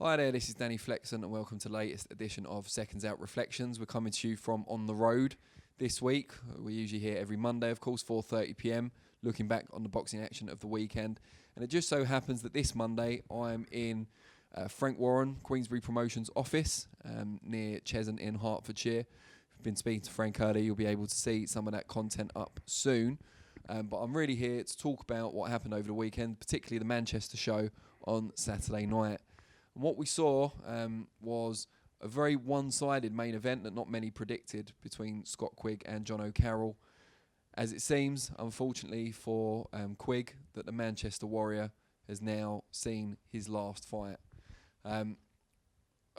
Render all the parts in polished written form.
Hi there, this is Danny Flexen and welcome to the latest edition of SecondsOut ReFLEXions. We're coming to you from on the road this week. We're usually here every Monday, of course, 4:30 p.m, looking back on the boxing action of the weekend. And it just so happens that this Monday I'm in Frank Warren, Queensbury Promotions office near Cheshunt in Hertfordshire. I've been speaking to Frank earlier, you'll be able to see some of that content up soon. But I'm really here to talk about what happened over the weekend, particularly the Manchester show on Saturday night. And what we saw was a very one-sided main event that not many predicted between Scott Quigg and Jono Carroll. As it seems, unfortunately for Quigg, that the Manchester Warrior has now seen his last fight. I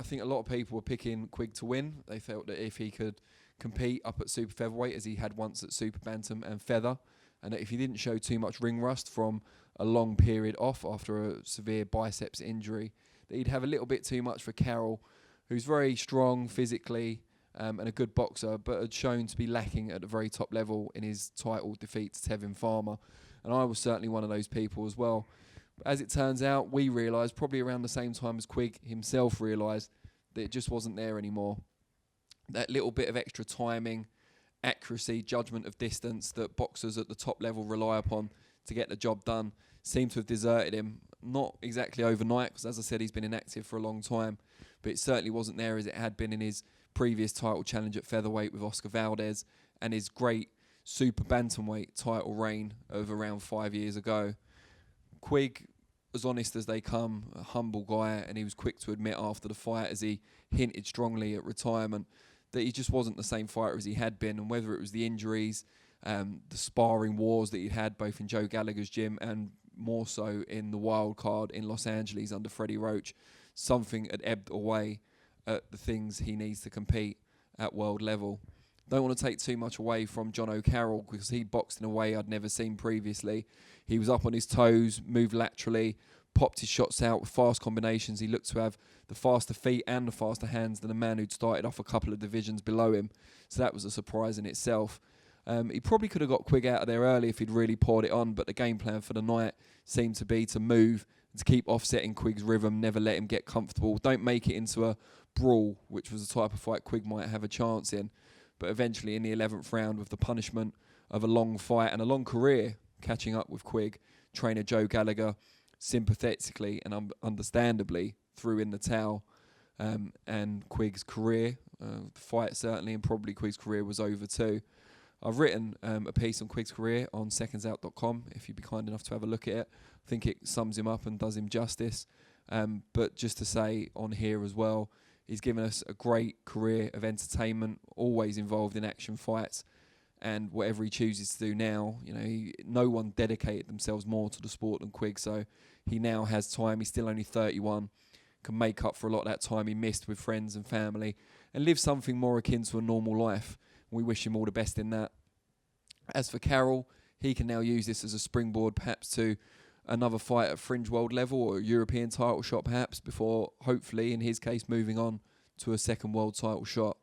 think a lot of people were picking Quigg to win. They felt that if he could compete up at super featherweight, as he had once at super bantam and feather, and that if he didn't show too much ring rust from a long period off after a severe biceps injury, that he'd have a little bit too much for Carroll, who's very strong physically and a good boxer, but had shown to be lacking at the very top level in his title defeat to Tevin Farmer. And I was certainly one of those people as well. But as it turns out, we realised, probably around the same time as Quigg himself realised, that it just wasn't there anymore. That little bit of extra timing, accuracy, judgment of distance that boxers at the top level rely upon to get the job done seemed to have deserted him. Not exactly overnight, because as I said, he's been inactive for a long time, but it certainly wasn't there as it had been in his previous title challenge at featherweight with Oscar Valdez and his great super bantamweight title reign of around 5 years ago. Quigg, as honest as they come, a humble guy, and he was quick to admit after the fight, as he hinted strongly at retirement, that he just wasn't the same fighter as he had been, and whether it was the injuries, the sparring wars that he'd had both in Joe Gallagher's gym and more so in the wild card in Los Angeles under Freddie Roach, something had ebbed away at the things he needs to compete at world level. Don't want to take too much away from Jono Carroll, because he boxed in a way I'd never seen previously. He was up on his toes, moved laterally, popped his shots out with fast combinations. He looked to have the faster feet and the faster hands than a man who'd started off a couple of divisions below him. So that was a surprise in itself. He probably could have got Quigg out of there early if he'd really poured it on, but the game plan for the night seemed to be to move, to keep offsetting Quigg's rhythm, never let him get comfortable. Don't make it into a brawl, which was the type of fight Quigg might have a chance in. But eventually in the 11th round, with the punishment of a long fight and a long career catching up with Quigg, trainer Joe Gallagher sympathetically and understandably threw in the towel, and Quigg's career, the fight certainly, and probably Quigg's career, was over too. I've written a piece on Quigg's career on SecondsOut.com, if you'd be kind enough to have a look at it. I think it sums him up and does him justice. But just to say on here as well, he's given us a great career of entertainment, always involved in action fights, and whatever he chooses to do now, you know, no one dedicated themselves more to the sport than Quigg, so he now has time. He's still only 31, can make up for a lot of that time he missed with friends and family, and live something more akin to a normal life. We wish him all the best in that. As for Carroll, he can now use this as a springboard perhaps to another fight at fringe world level or a European title shot perhaps, before hopefully, in his case, moving on to a second world title shot.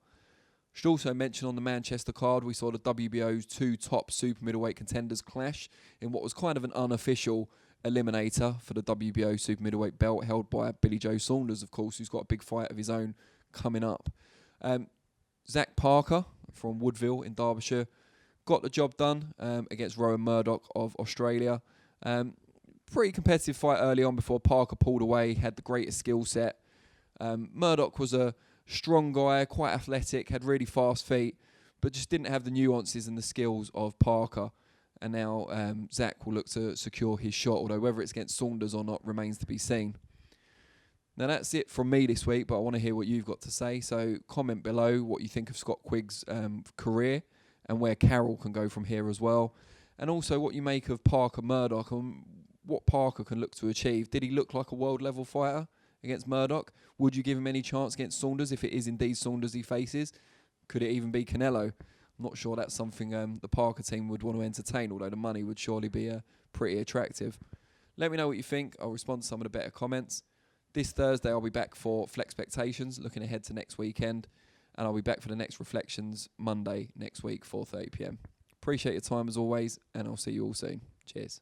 Should also mention on the Manchester card, we saw the WBO's two top super middleweight contenders clash in what was kind of an unofficial eliminator for the WBO super middleweight belt, held by Billy Joe Saunders, of course, who's got a big fight of his own coming up. Zach Parker from Woodville in Derbyshire got the job done against Rowan Murdoch of Australia. Pretty competitive fight early on before Parker pulled away, had the greatest skill set. Murdoch was a strong guy, quite athletic, had really fast feet, but just didn't have the nuances and the skills of Parker. And now Zach will look to secure his shot, although whether it's against Saunders or not remains to be seen. Now that's it from me this week, but I want to hear what you've got to say. So comment below what you think of Scott Quigg's career and where Carroll can go from here as well. And also what you make of Parker Murdoch and what Parker can look to achieve. Did he look like a world level fighter against Murdoch? Would you give him any chance against Saunders if it is indeed Saunders he faces? Could it even be Canelo? I'm not sure that's something the Parker team would want to entertain, although the money would surely be pretty attractive. Let me know what you think. I'll respond to some of the better comments. This Thursday, I'll be back for ReFLEXions, looking ahead to next weekend. And I'll be back for the next ReFLEXions Monday next week, 4:30 p.m. Appreciate your time as always, and I'll see you all soon. Cheers.